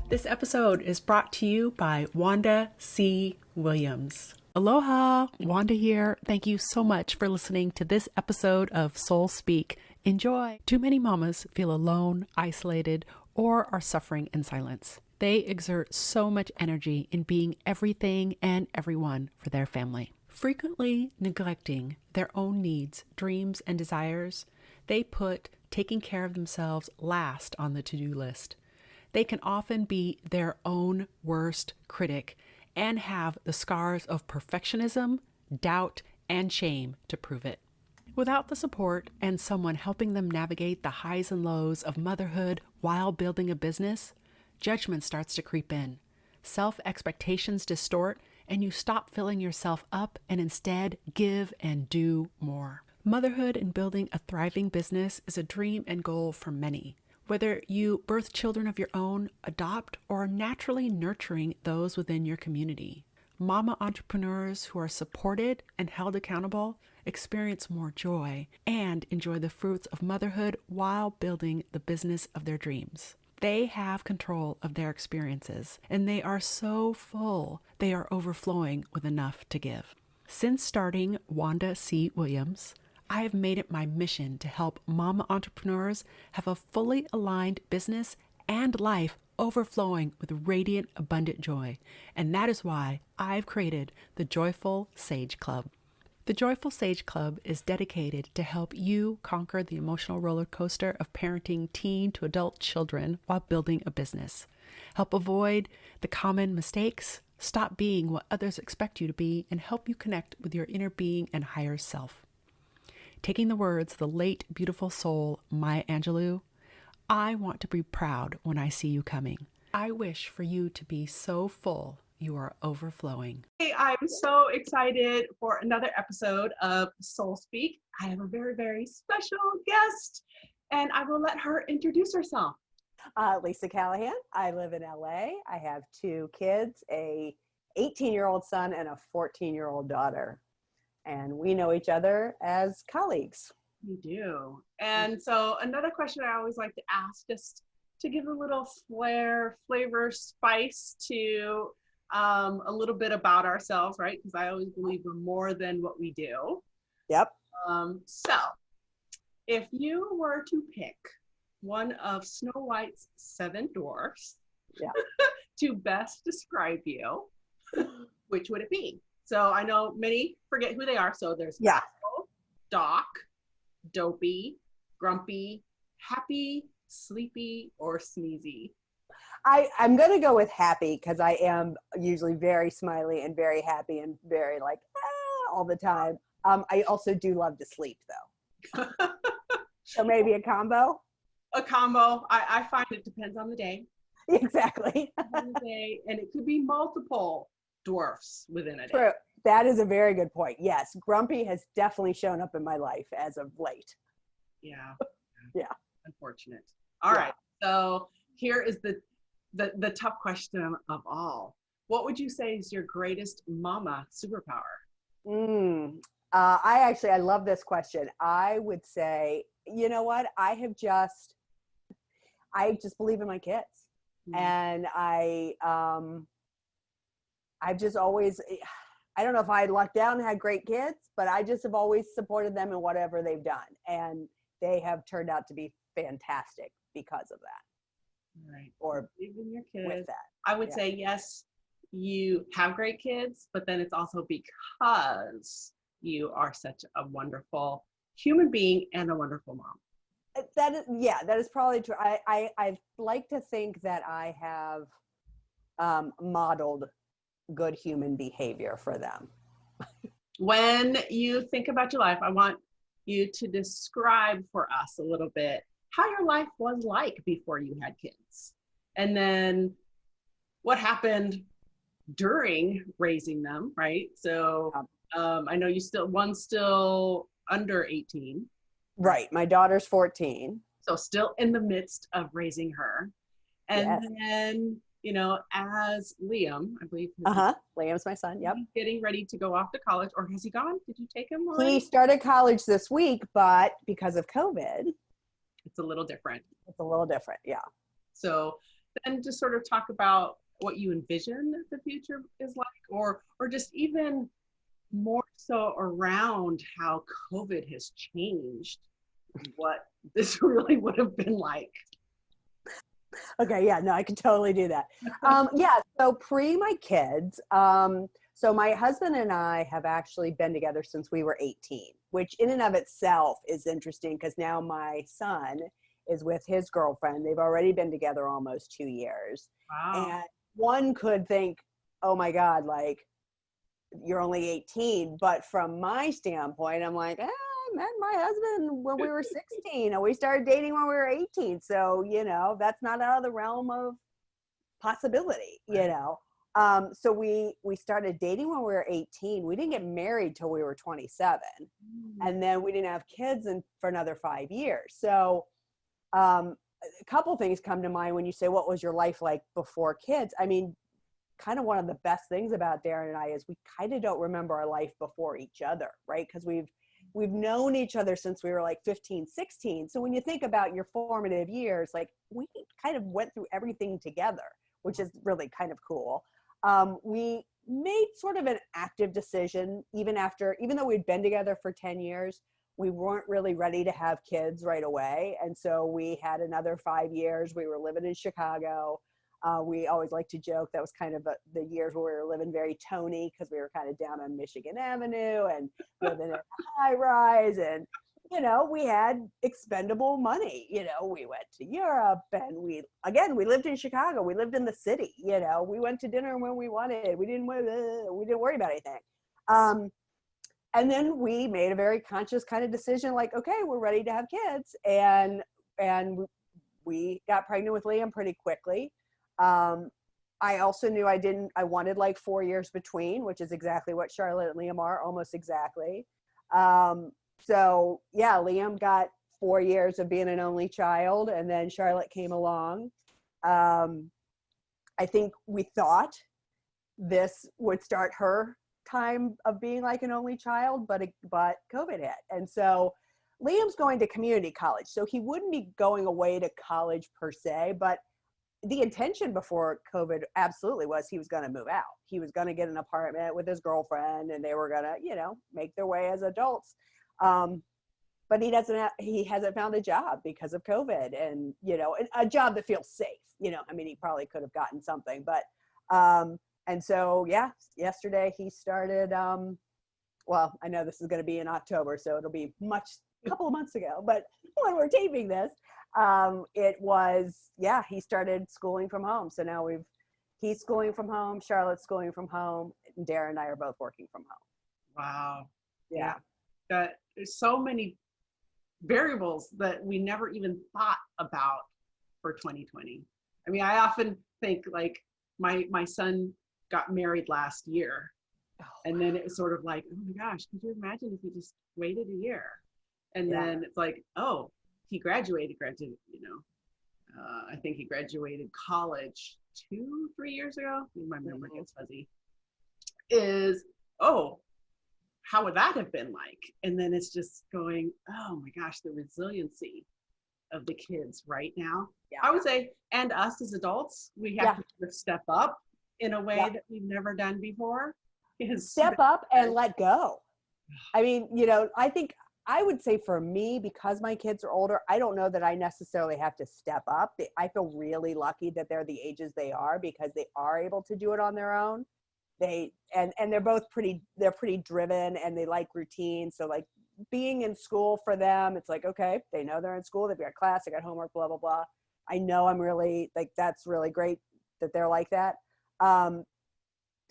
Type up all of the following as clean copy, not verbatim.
This episode is brought to you by Wanda C. Williams. Aloha, Wanda here. Thank you so much for listening to this episode of Soul Speak. Enjoy. Too many mamas feel alone, isolated, or are suffering in silence. They exert so much energy in being everything and everyone for their family. Frequently neglecting their own needs, dreams, and desires, they put taking care of themselves last on the to-do list. They can often be their own worst critic and have the scars of perfectionism, doubt, and shame to prove it. Without the support and someone helping them navigate the highs and lows of motherhood while building a business, judgment starts to creep in. Self-expectations distort, and you stop filling yourself up and instead give and do more. Motherhood and building a thriving business is a dream and goal for many. Whether you birth children of your own, adopt, or are naturally nurturing those within your community, mama entrepreneurs who are supported and held accountable experience more joy and enjoy the fruits of motherhood while building the business of their dreams. They have control of their experiences, and they are so full, they are overflowing with enough to give. Since starting Wanda C. Williams, I have made it my mission to help mama entrepreneurs have a fully aligned business and life overflowing with radiant, abundant joy. And that is why I've created the Joyful Sage Club. The Joyful Sage Club is dedicated to help you conquer the emotional roller coaster of parenting teen to adult children while building a business. Help avoid the common mistakes, stop being what others expect you to be, and help you connect with your inner being and higher self. Taking the words of the late beautiful soul Maya Angelou, I want to be proud when I see you coming. I wish for you to be so full you are overflowing. Hey, I'm so excited for another episode of Soul Speak. I have a very, very special guest, and I will let her introduce herself. Lisa Callahan. I live in LA. I have two kids, a 18-year-old son and a 14-year-old daughter. And we know each other as colleagues. We do. And so another question I always like to ask, just to give a little flavor, spice to a little bit about ourselves, right? Because I always believe we're more than what we do. Yep. So if you were to pick one of Snow White's 7 dwarfs to best describe you, which would it be? So I know many forget who they are. So there's Apple, Doc, Dopey, Grumpy, Happy, Sleepy, or Sneezy. I'm going to go with happy because I am usually very smiley and very happy and very like all the time. I also do love to sleep though. So maybe a combo? A combo. I find it depends on the day. Exactly. On the day, and it could be multiple dwarfs within a day. True. That is a very good point. Yes, Grumpy has definitely shown up in my life as of late. Yeah. Yeah. Unfortunate. All right. So here is the tough question of all. What would you say is your greatest mama superpower? I love this question. I would say, you know what? I just believe in my kids. And I've just always, I don't know if I lucked out and had great kids, but I just have always supported them in whatever they've done. And they have turned out to be fantastic because of that. Right. Or even your kids. With that. I would say, yes, you have great kids, but then it's also because you are such a wonderful human being and a wonderful mom. That is probably true. I like to think that I have modeled good human behavior for them. When you think about your life, I want you to describe for us a little bit how your life was like before you had kids. And then what happened during raising them, right? So I know one's still under 18. Right. My daughter's 14. So still in the midst of raising her. And then, as Liam, I believe. Liam's my son. Yep. He's getting ready to go off to college, or has he gone? Did you take him already? He started college this week, but because of COVID, it's a little different. Yeah. So then just sort of talk about what you envision the future is like, or just even more so around how COVID has changed what this really would have been like. Okay, yeah, no, I can totally do that. Yeah, so pre my kids, so my husband and I have actually been together since we were 18, which in and of itself is interesting because now my son is with his girlfriend. They've already been together almost 2 years. Wow. And one could think, oh my God, like you're only 18. But from my standpoint, I'm like, I met my husband when we were 16 and we started dating when we were 18. So, that's not out of the realm of possibility, So we started dating when we were 18. We didn't get married till we were 27. And then we didn't have kids for another 5 years. So a couple things come to mind when you say, what was your life like before kids? I mean, kind of one of the best things about Darren and I is we kind of don't remember our life before each other, right? Because we've known each other since we were like 15, 16. So when you think about your formative years, like we kind of went through everything together, which is really kind of cool. We made sort of an active decision even though we'd been together for 10 years, we weren't really ready to have kids right away. And so we had another 5 years. We were living in Chicago. We always like to joke that was kind of the years where we were living very Tony because we were kind of down on Michigan Avenue and living in a high rise. And, we had expendable money. We went to Europe and we lived in Chicago. We lived in the city. We went to dinner when we wanted. We didn't worry about anything. And then we made a very conscious kind of decision, like, okay, we're ready to have kids. And we got pregnant with Liam pretty quickly. I also knew I wanted like 4 years between, which is exactly what Charlotte and Liam are, almost exactly. So yeah, Liam got 4 years of being an only child, and then Charlotte came along. I think we thought this would start her time of being like an only child, but COVID hit. And so Liam's going to community college. So he wouldn't be going away to college per se, but the intention before COVID absolutely was he was going to move out. He was going to get an apartment with his girlfriend and they were going to, make their way as adults. But he hasn't found a job because of COVID and, a job that feels safe, he probably could have gotten something, but, and so, yeah, yesterday he started, well, I know this is going to be in October, so it'll be a couple of months ago, but when we're taping this, he started schooling from home. So now he's schooling from home, Charlotte's schooling from home, and Darren and I are both working from home. Wow. Yeah. That there's so many variables that we never even thought about for 2020. I mean, I often think like my son got married last year. And then it was sort of like, oh my gosh, could you imagine if he just waited a year? And then it's like, oh, he graduated, I think he graduated college 2-3 years ago. My memory gets fuzzy. How would that have been like? And then it's just going, oh my gosh, the resiliency of the kids right now. Yeah. I would say, and us as adults, we have to sort of step up in a way that we've never done before. Step up and let go. I mean, I think I would say for me, because my kids are older, I don't know that I necessarily have to step up. I feel really lucky that they're the ages they are because they are able to do it on their own. And they're both pretty driven and they like routine. So like being in school for them, it's like, okay, they know they're in school, they've got class, they got homework, blah, blah, blah. I know I'm really like, that's really great that they're like that.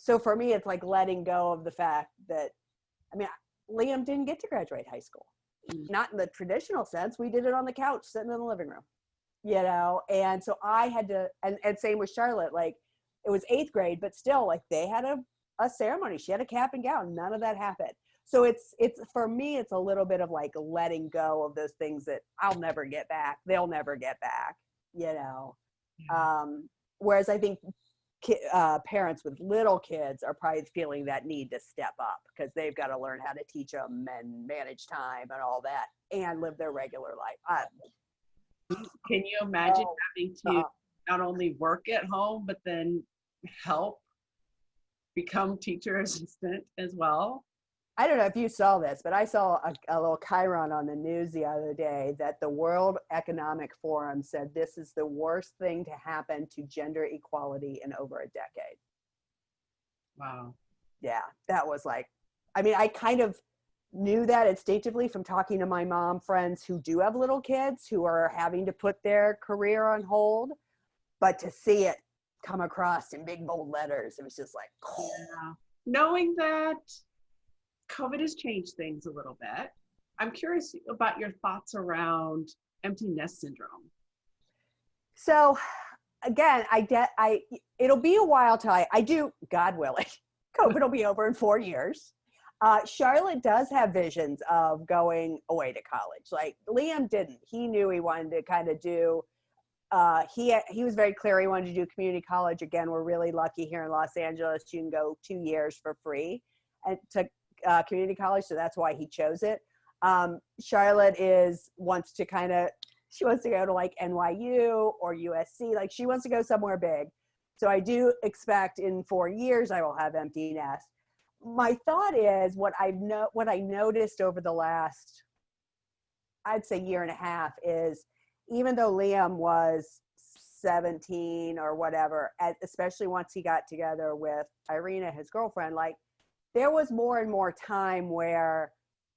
So for me, it's like letting go of the fact that, Liam didn't get to graduate high school. Not in the traditional sense. We did it on the couch, sitting in the living room, and so I had to, and same with Charlotte, like it was 8th grade, but still like they had a ceremony. She had a cap and gown. None of that happened. So it's for me, it's a little bit of like letting go of those things that I'll never get back. They'll never get back, whereas I think parents with little kids are probably feeling that need to step up because they've got to learn how to teach them and manage time and all that and live their regular life. Can you imagine having to not only work at home, but then help become teacher assistant as well. I don't know if you saw this, but I saw a little chyron on the news the other day that the World Economic Forum said this is the worst thing to happen to gender equality in over a decade. Wow. Yeah, that was like, I mean, I kind of knew that instinctively from talking to my mom friends who do have little kids who are having to put their career on hold, but to see it come across in big bold letters, it was just like, oh. Yeah. Knowing that COVID has changed things a little bit, I'm curious about your thoughts around empty nest syndrome. So again, it'll be a while till I do, God willing, COVID will be over in 4 years. Charlotte does have visions of going away to college. Like Liam didn't. He knew he wanted to kind of do, he was very clear he wanted to do community college. Again, we're really lucky here in Los Angeles. You can go 2 years for free and to community college. So that's why he chose it. Charlotte wants to go to like NYU or USC. Like she wants to go somewhere big. So I do expect in 4 years I will have empty nest. My thought is what I noticed over the last, I'd say year and a half is even though Liam was 17 or whatever, especially once he got together with Irina, his girlfriend, like there was more and more time where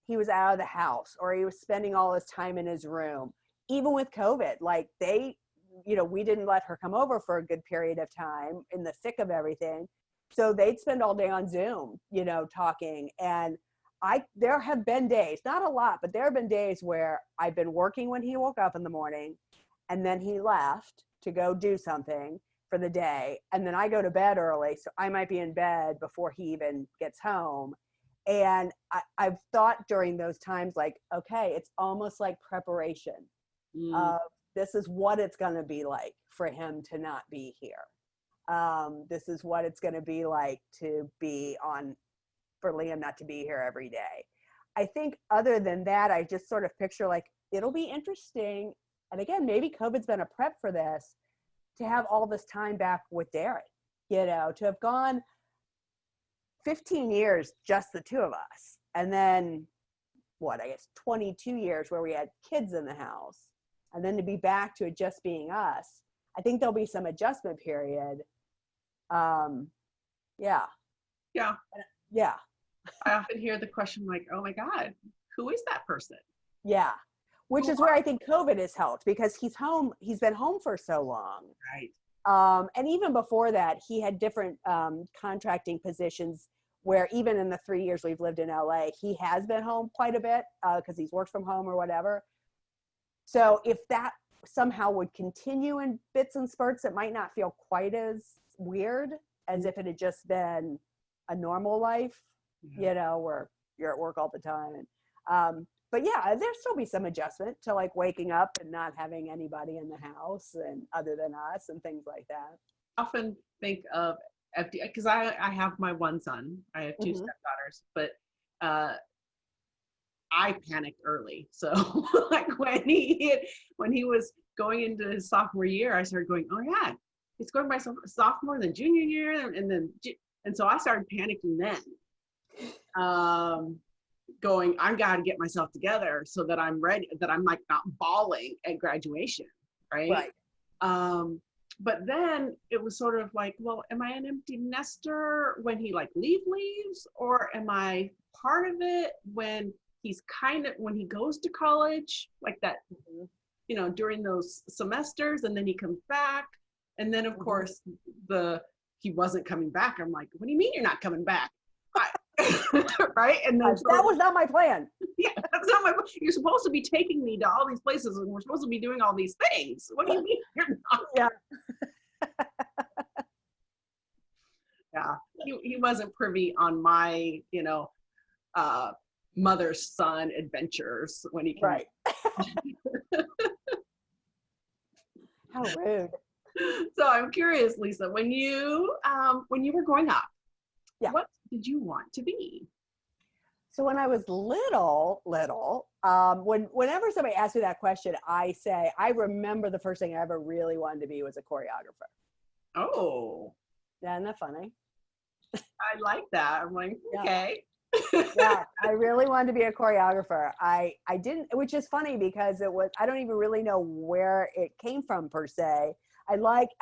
he was out of the house or he was spending all his time in his room. Even with COVID, like we didn't let her come over for a good period of time in the thick of everything. So they'd spend all day on Zoom, talking. And there have been days, not a lot, but there have been days where I've been working when he woke up in the morning and then he left to go do something for the day. And then I go to bed early. So I might be in bed before he even gets home. And I've thought during those times, like, okay, it's almost like preparation of this is what it's going to be like for him to not be here. This is what it's going to be like for Liam not to be here every day. I think other than that, I just sort of picture like, it'll be interesting. And again, maybe COVID's been a prep for this, to have all this time back with Darren, to have gone 15 years, just the two of us. And then 22 years where we had kids in the house. And then to be back to it just being us. I think there'll be some adjustment period. Yeah. I often hear the question like, oh my God, who is that person? Yeah. Which is where I think COVID has helped because he's been home for so long. Right. And even before that, he had different contracting positions where even in the 3 years we've lived in LA, he has been home quite a bit because he's worked from home or whatever. So if that somehow would continue in bits and spurts, it might not feel quite as weird as if it had just been a normal life, where you're at work all the time. But yeah, there'll still be some adjustment to like waking up and not having anybody in the house and other than us and things like that. I often think of because I have my one son. I have two stepdaughters, but I panicked early. So like when he was going into his sophomore year, I started going, oh yeah, he's going by sophomore, then junior year, and so I started panicking then. Going, I got to get myself together so that I'm ready, that I'm like not bawling at graduation, right? But then it was sort of like, well, am I an empty nester when he like leaves, or am I part of it when when he goes to college, like that, during those semesters, and then he comes back, and then of course he wasn't coming back. I'm like, what do you mean you're not coming back? Right? And then that was not my plan. Yeah, that's not my plan. You're supposed to be taking me to all these places and we're supposed to be doing all these things. What do you mean you're not? Yeah. Yeah. He wasn't privy on my, mother's son adventures when he came. Right. How rude. So I'm curious, Lisa, when you were growing up, yeah, what did you want to be? So when I was little, whenever somebody asks me that question, I say, I remember the first thing I ever really wanted to be was a choreographer. Oh, Yeah, isn't that funny? I like that. I'm like, okay. Yeah, I really wanted to be a choreographer. I didn't, which is funny because I don't even really know where it came from per se. I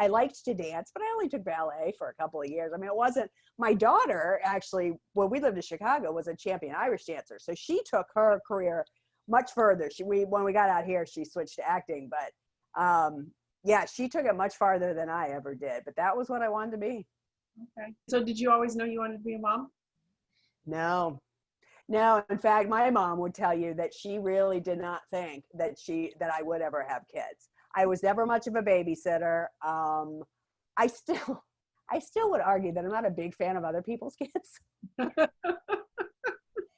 liked to dance, but I only took ballet for a couple of years. I mean, it wasn't, my daughter actually, when we lived in Chicago, was a champion Irish dancer. So she took her career much further. When we got out here, she switched to acting, but yeah, she took it much farther than I ever did, but that was what I wanted to be. Okay. So did you always know you wanted to be a mom? No. No, in fact, my mom would tell you that she really did not think that I would ever have kids. I was never much of a babysitter. I still would argue that I'm not a big fan of other people's kids.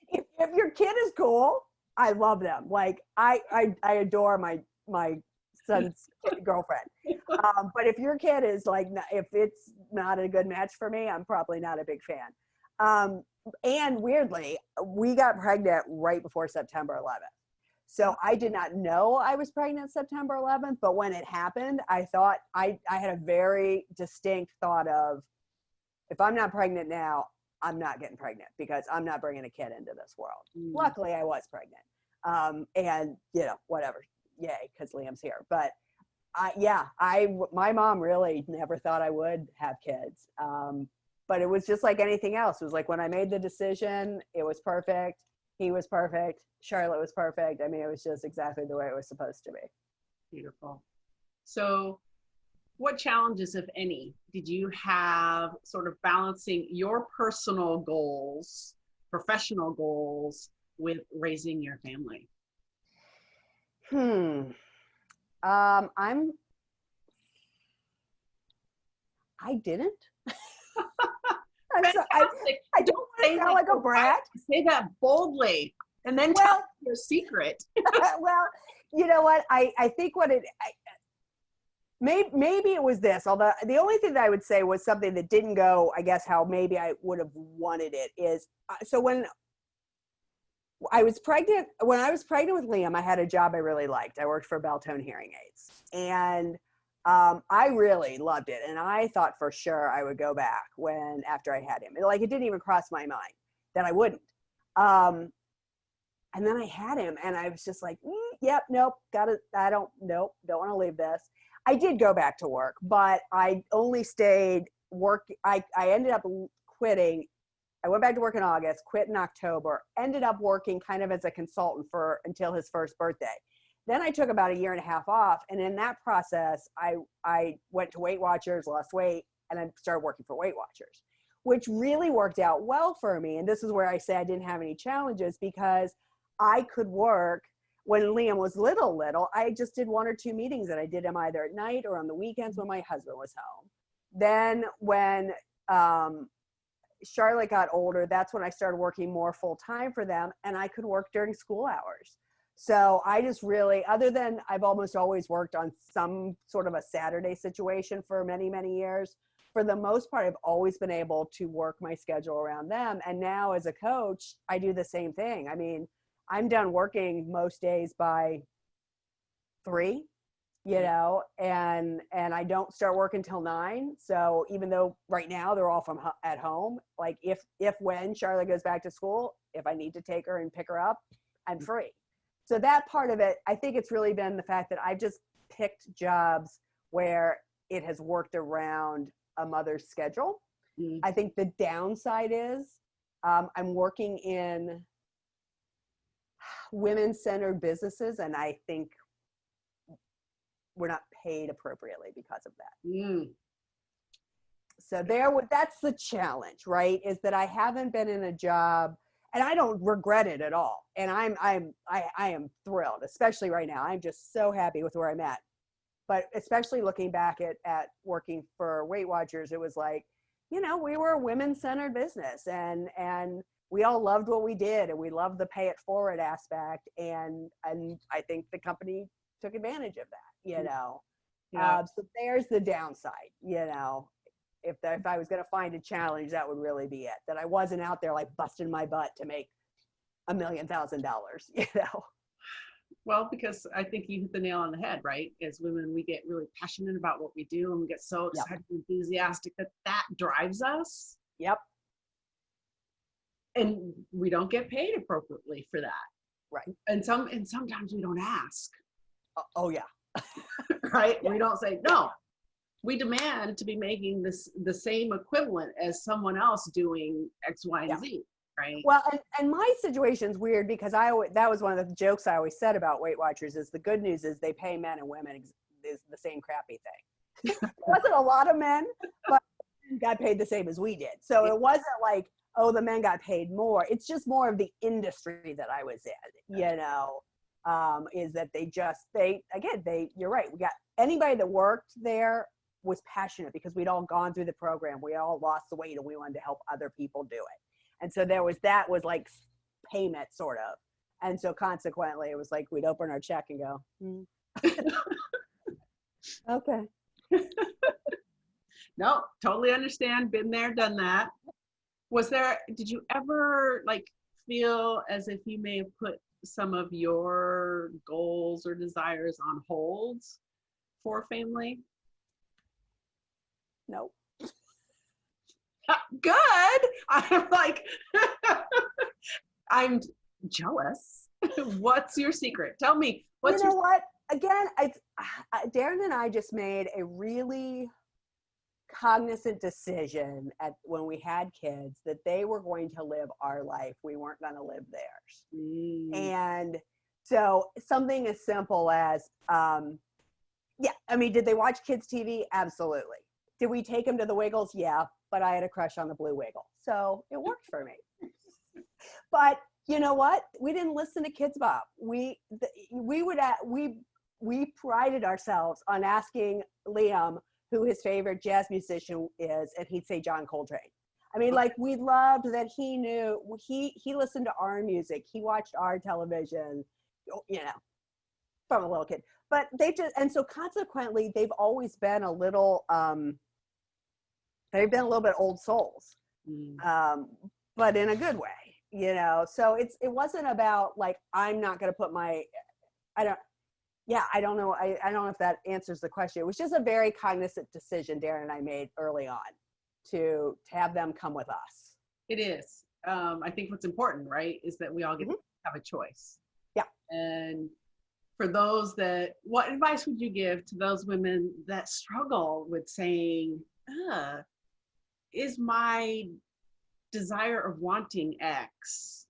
If your kid is cool, I love them. Like I adore my son's girlfriend. But if your kid is like, if it's not a good match for me, I'm probably not a big fan. And weirdly, we got pregnant right before September 11th. So I did not know I was pregnant September 11th, but when it happened, I thought I had a very distinct thought of, if I'm not pregnant now, I'm not getting pregnant because I'm not bringing a kid into this world. Luckily, I was pregnant. And whatever, yay, because Liam's here. But my mom really never thought I would have kids. But it was just like anything else. It was like when I made the decision, it was perfect. He was perfect. Charlotte was perfect. I mean, it was just exactly the way it was supposed to be. Beautiful. So what challenges, if any, did you have sort of balancing your personal goals, professional goals with raising your family? I didn't. I don't want to sound like a brat. Say that boldly and then tell your secret. Well, you know what? I think maybe it was this, although the only thing that I would say was something that didn't go, I guess, how maybe I would have wanted it is, so when I was pregnant with Liam, I had a job I really liked. I worked for Beltone Hearing Aids, and I really loved it, and I thought for sure I would go back after I had him. Like, it didn't even cross my mind that I wouldn't. And then I had him, and I was just like, yep, nope, don't want to leave this. I did go back to work, but I only stayed work. I ended up quitting. I went back to work in August, quit in October, ended up working kind of as a consultant until his first birthday. Then I took about a year and a half off. And in that process, I went to Weight Watchers, lost weight, and I started working for Weight Watchers, which really worked out well for me. And this is where I say I didn't have any challenges, because I could work when Liam was little. I just did 1 or 2 meetings that I did him either at night or on the weekends when my husband was home. Then when Charlotte got older, that's when I started working more full time for them, and I could work during school hours. So I just really, other than I've almost always worked on some sort of a Saturday situation for many, many years, for the most part, I've always been able to work my schedule around them. And now as a coach, I do the same thing. I mean, I'm done working most days by 3, and I don't start work until 9. So even though right now they're all at home, like when Charlotte goes back to school, if I need to take her and pick her up, I'm free. So that part of it, I think it's really been the fact that I've just picked jobs where it has worked around a mother's schedule. I think the downside is I'm working in women-centered businesses, and I think we're not paid appropriately because of that. So that's the challenge, right? Is that I haven't been in a job, and I don't regret it at all. And I am thrilled, especially right now. I'm just so happy with where I'm at. But especially looking back at working for Weight Watchers, it was like, we were a women-centered business, and we all loved what we did, and we loved the pay it forward aspect. And I think the company took advantage of that, So there's the downside, If I was going to find a challenge, that would really be it. That I wasn't out there like busting my butt to make $1,000,000, Well, because I think you hit the nail on the head, right? As women, we get really passionate about what we do and we get so Yep. excited and enthusiastic that drives us. Yep. And we don't get paid appropriately for that. Right. And sometimes we don't ask. Oh yeah. Right? Yeah. We don't say, no, we demand to be making the same equivalent as someone else doing X, Y, and Z. Right. Well, and my situation's weird because that was one of the jokes I always said about Weight Watchers is the good news is they pay men and women is the same crappy thing. It wasn't a lot of men, but got paid the same as we did. So it wasn't like, oh, the men got paid more. It's just more of the industry that I was in, is that you're right. We got anybody that worked there was passionate because we'd all gone through the program. We all lost the weight and we wanted to help other people do it. And so that was like payment sort of. And so consequently it was like, we'd open our check and go, okay. No, totally understand. Been there, done that. Did you ever feel as if you may have put some of your goals or desires on hold for family? No. Good. I'm like, I'm jealous. What's your secret? Tell me. What? Again, Darren and I just made a really cognizant decision when we had kids that they were going to live our life. We weren't going to live theirs. And so something as simple as, did they watch kids TV? Absolutely. Did we take them to the Wiggles? Yeah, but I had a crush on the Blue Wiggle. So it worked for me. But you know what? We didn't listen to Kids Bop. We prided ourselves on asking Liam who his favorite jazz musician is, and he'd say John Coltrane. I mean, we loved that he knew, he listened to our music. He watched our television, from a little kid. But and so consequently, they've always been a little, they've been a little bit old souls, but in a good way, So it wasn't about I'm not going to put I don't know. I don't know if that answers the question. It was just a very cognizant decision Darren and I made early on to have them come with us. It is. I think what's important, right, is that we all get to have a choice. Yeah. And for those what advice would you give to those women that struggle with saying, is my desire of wanting X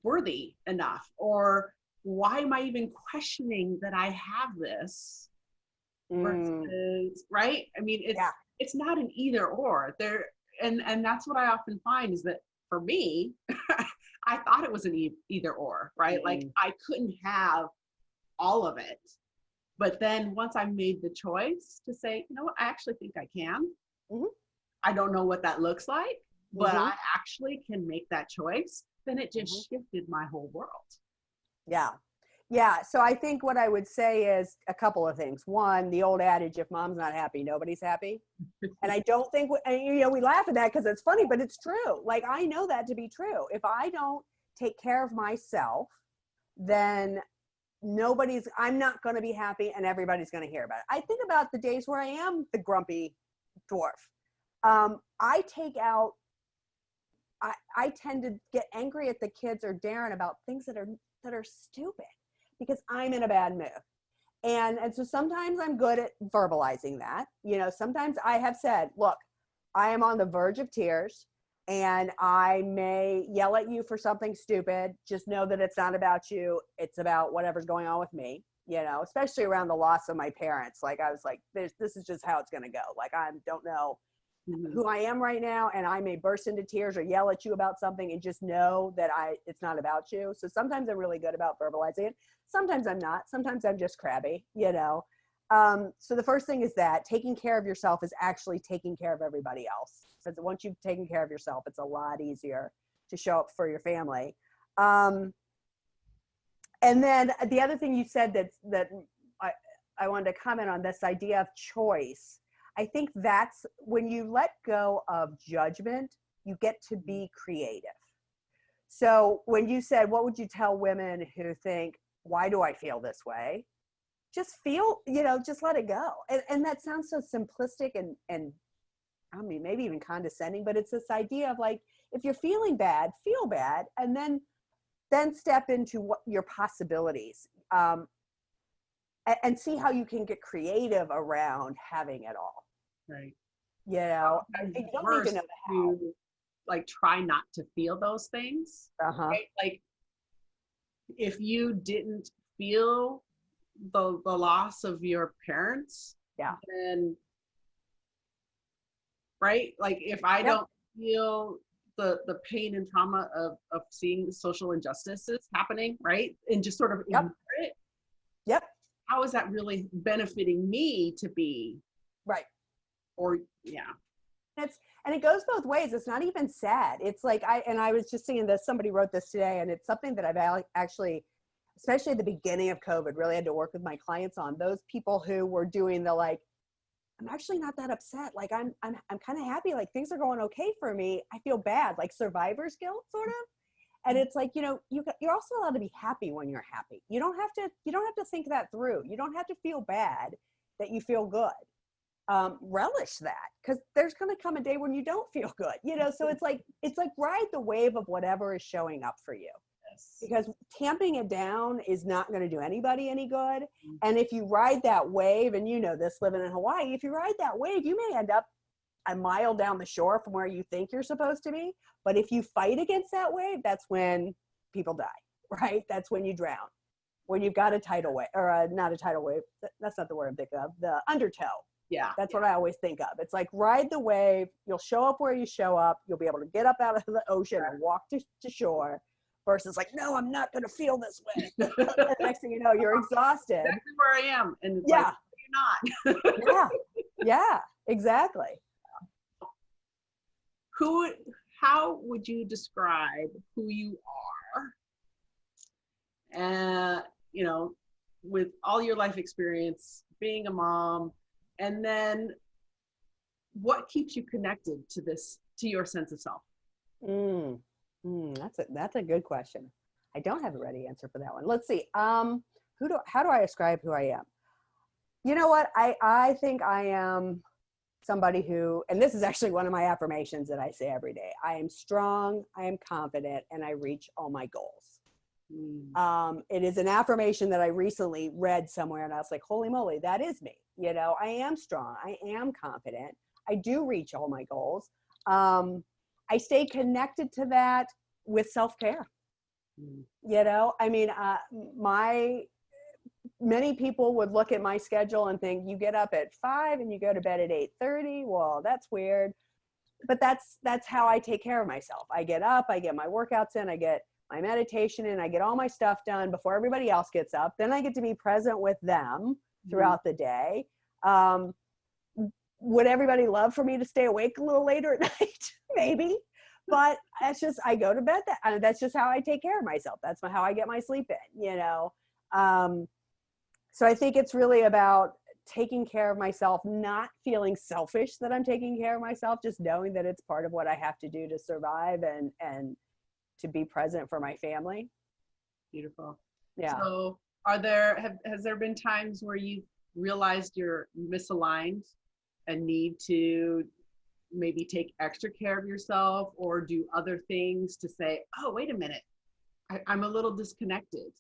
worthy enough? Or why am I even questioning that I have this versus, right? I mean, it's not an either or there. And that's what I often find is that for me, I thought it was an either or, right? I couldn't have all of it. But then once I made the choice to say, you know what, I actually think I can. I don't know what that looks like, but I actually can make that choice. Then it just shifted my whole world. Yeah. Yeah. So I think what I would say is a couple of things. One, the old adage, if mom's not happy, nobody's happy. And I don't think, we laugh at that because it's funny, but it's true. I know that to be true. If I don't take care of myself, then I'm not going to be happy and everybody's going to hear about it. I think about the days where I am the grumpy dwarf. I tend to get angry at the kids or Darren about things that are stupid because I'm in a bad mood. And so sometimes I'm good at verbalizing that. Sometimes I have said, look, I am on the verge of tears and I may yell at you for something stupid. Just know that it's not about you. It's about whatever's going on with me, especially around the loss of my parents. I was like, this is just how it's going to go. I don't know who I am right now, and I may burst into tears or yell at you about something, and just know that it's not about you. So sometimes I'm really good about verbalizing it. Sometimes I'm not. Sometimes I'm just crabby, So the first thing is that taking care of yourself is actually taking care of everybody else. Because once you've taken care of yourself, it's a lot easier to show up for your family. And then the other thing you said that I wanted to comment on, this idea of choice. I think that's when you let go of judgment, you get to be creative. So when you said, what would you tell women who think, why do I feel this way? Just feel, just let it go. And that sounds so simplistic and I mean, maybe even condescending, but it's this idea of like, if you're feeling bad, feel bad, and then step into what your possibilities, and see how you can get creative around having it all. Right. You don't need to know the how. To, like, try not to feel those things. Right? Like, if you didn't feel the loss of your parents, then, right? Like, if I don't feel the pain and trauma of seeing social injustices happening, right? And just sort of ignore it. Yep. How is that really benefiting me to be? Right. Or, And it goes both ways. It's not even sad. It's like, I was just seeing this, somebody wrote this today, and it's something that I've actually, especially at the beginning of COVID, really had to work with my clients on. Those people who were doing the like, I'm actually not that upset. Like I'm kind of happy. Like things are going okay for me. I feel bad, like survivor's guilt sort of. And it's like, you're also allowed to be happy when you're happy. You don't have to think that through. You don't have to feel bad that you feel good. Relish that, because there's going to come a day when you don't feel good, so it's like ride the wave of whatever is showing up for you. Yes. Because tamping it down is not going to do anybody any good. And if you ride that wave, and this living in Hawaii, if you ride that wave, you may end up a mile down the shore from where you think you're supposed to be. But if you fight against that wave, that's when people die, right? That's when you drown. When you've got a tidal wave, or not a tidal wave, that's not the word I'm thinking of, the undertow. Yeah. That's what I always think of. It's like, ride the wave. You'll show up where you show up. You'll be able to get up out of the ocean and walk to shore, versus like, no, I'm not going to feel this way. And the next thing you know, you're exhausted. Exactly where I am. And it's like, you're not. Yeah, exactly. How would you describe who you are? With all your life experience, being a mom, and then what keeps you connected to your sense of self? That's a good question. I don't have a ready answer for that one. Let's see. How do I describe who I am? You know what? I think I am somebody who, and this is actually one of my affirmations that I say every day. I am strong, I am confident, and I reach all my goals. It is an affirmation that I recently read somewhere, and I was like, holy moly, that is me. I am strong, I am confident, I do reach all my goals. I stay connected to that with self-care. I mean, many people would look at my schedule and think, you get up at 5 and you go to bed at 8:30. Well, that's weird. But that's how I take care of myself. I get up, I get my workouts in, I get my meditation in, I get all my stuff done before everybody else gets up. Then I get to be present with them throughout the day. Would everybody love for me to stay awake a little later at night? Maybe. But that's just, I go to bed. That's just how I take care of myself. That's how I get my sleep in, So I think it's really about taking care of myself, not feeling selfish that I'm taking care of myself, just knowing that it's part of what I have to do to survive and to be present for my family. Beautiful. Yeah. So has there been times where you realized you're misaligned and need to maybe take extra care of yourself or do other things to say, oh, wait a minute, I'm a little disconnected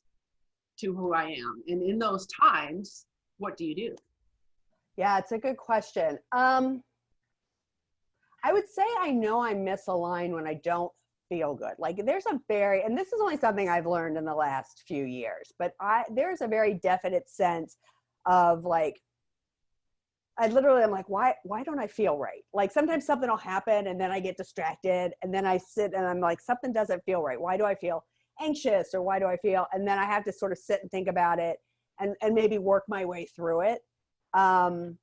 to who I am? And in those times, what do you do? Yeah, it's a good question. I would say I know I'm misaligned when I don't feel good. Like there's and this is only something I've learned in the last few years, but there's a very definite sense of like, I'm like, why don't I feel right? Like sometimes something will happen and then I get distracted and then I sit and I'm like, something doesn't feel right. Why do I feel anxious, or why do I feel? And then I have to sort of sit and think about it and maybe work my way through it. So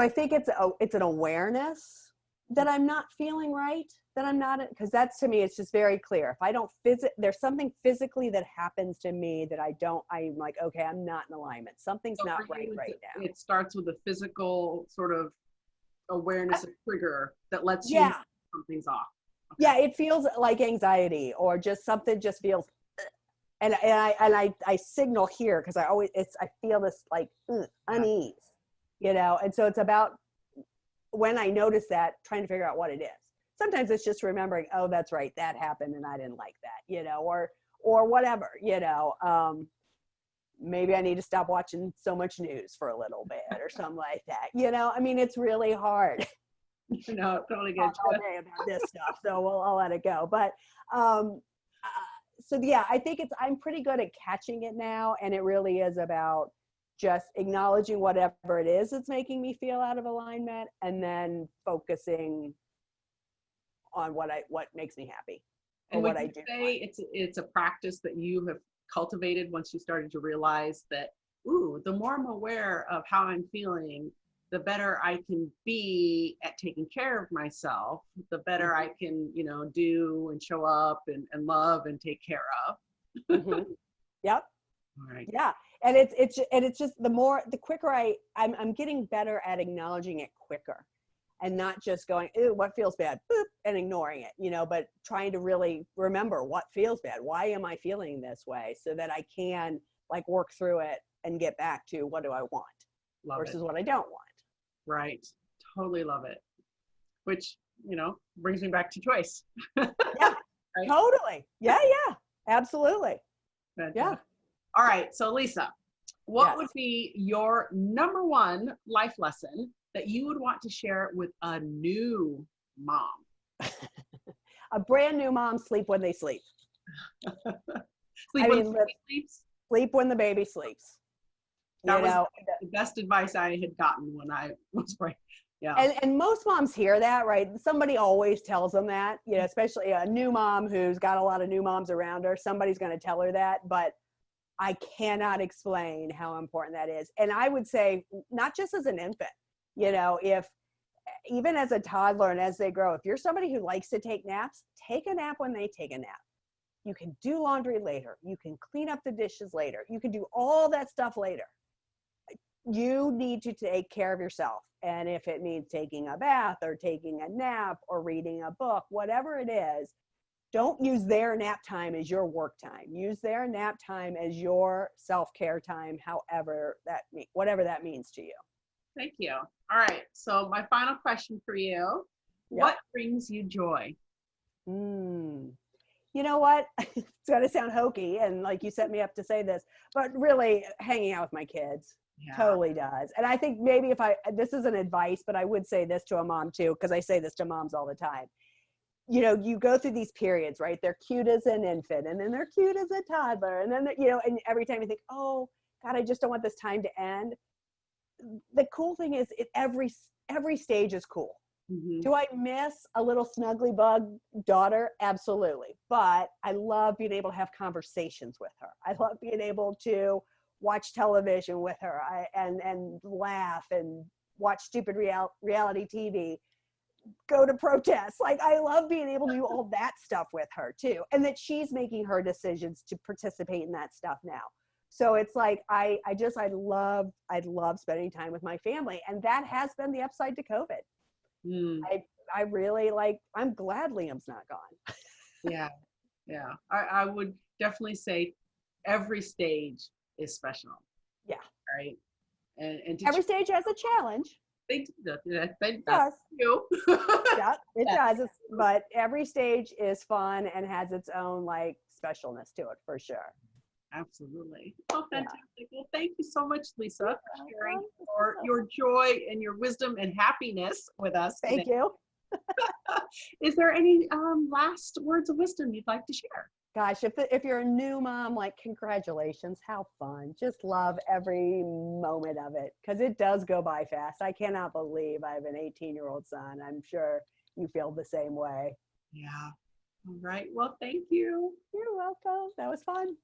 I think it's an awareness that I'm not feeling right, that I'm not, because that's, to me, it's just very clear. If I don't there's something physically that happens to me that I'm like, okay, I'm not in alignment. Something's not right now. It starts with a physical sort of awareness, a trigger that lets you know something's off. Yeah, it feels like anxiety or just something just feels, and I signal here because I feel this like unease, and so it's about when I notice that, trying to figure out what it is. Sometimes it's just remembering, oh, that's right, that happened and I didn't like that, or whatever, maybe I need to stop watching so much news for a little bit or something like that. I mean, it's really hard. No, totally get Talk all you. day about this stuff, so I'll let it go. But so yeah, I think I'm pretty good at catching it now, and it really is about just acknowledging whatever it is that's making me feel out of alignment, and then focusing on what makes me happy or And would what I you do. say it's a practice that you have cultivated once you started to realize that, ooh, the more I'm aware of how I'm feeling, the better I can be at taking care of myself, the better I can, do and show up and love and take care of. Mm-hmm. Yep. All right. Yeah. And it's just the quicker I'm getting better at acknowledging it quicker and not just going, ew, what feels bad, boop, and ignoring it, but trying to really remember what feels bad. Why am I feeling this way? So that I can like work through it and get back to what do I want versus what I don't want. Right. Totally love it. Which, brings me back to choice. Yeah, right? Totally. Yeah. Absolutely. Fantastic. Yeah. All right. So Lisa, what Yes. would be your number one life lesson that you would want to share with a new mom? A brand new mom, sleep when they sleep. Sleep when the baby sleeps? Sleep when the baby sleeps. That was the best advice I had gotten when I was pregnant. Yeah. And most moms hear that, right? Somebody always tells them that, especially a new mom who's got a lot of new moms around her. Somebody's going to tell her that, but I cannot explain how important that is. And I would say, not just as an infant, if even as a toddler and as they grow, if you're somebody who likes to take naps, take a nap when they take a nap. You can do laundry later. You can clean up the dishes later. You can do all that stuff later. You need to take care of yourself. And if it means taking a bath or taking a nap or reading a book, whatever it is, don't use their nap time as your work time. Use their nap time as your self-care time, whatever that means to you. Thank you. All right. So my final question for you, what brings you joy? You know what? It's going to sound hokey, and like you set me up to say this, but really hanging out with my kids totally does. And I think maybe this isn't advice, but I would say this to a mom too, because I say this to moms all the time. You go through these periods, right? They're cute as an infant, and then they're cute as a toddler. And then, and every time you think, oh God, I just don't want this time to end. The cool thing is every stage is cool. Mm-hmm. Do I miss a little snuggly bug daughter? Absolutely. But I love being able to have conversations with her. I love being able to watch television with her and laugh and watch stupid reality TV, go to protests. Like, I love being able to do all that stuff with her too. And that she's making her decisions to participate in that stuff now. So it's like, I love spending time with my family. And that has been the upside to COVID. I really I'm glad Liam's not gone. Yeah. I would definitely say every stage is special. Yeah. Right. And every stage has a challenge. They do that. Yes. You. Yeah, it does. But every stage is fun and has its own specialness to it for sure. Absolutely. Oh, fantastic. Yeah. Well, thank you so much, Lisa, for sharing your joy and your wisdom and happiness with us today. Thank you. Is there any last words of wisdom you'd like to share? Gosh, if you're a new mom, congratulations. How fun. Just love every moment of it because it does go by fast. I cannot believe I have an 18-year-old son. I'm sure you feel the same way. Yeah. All right. Well, thank you. You're welcome. That was fun.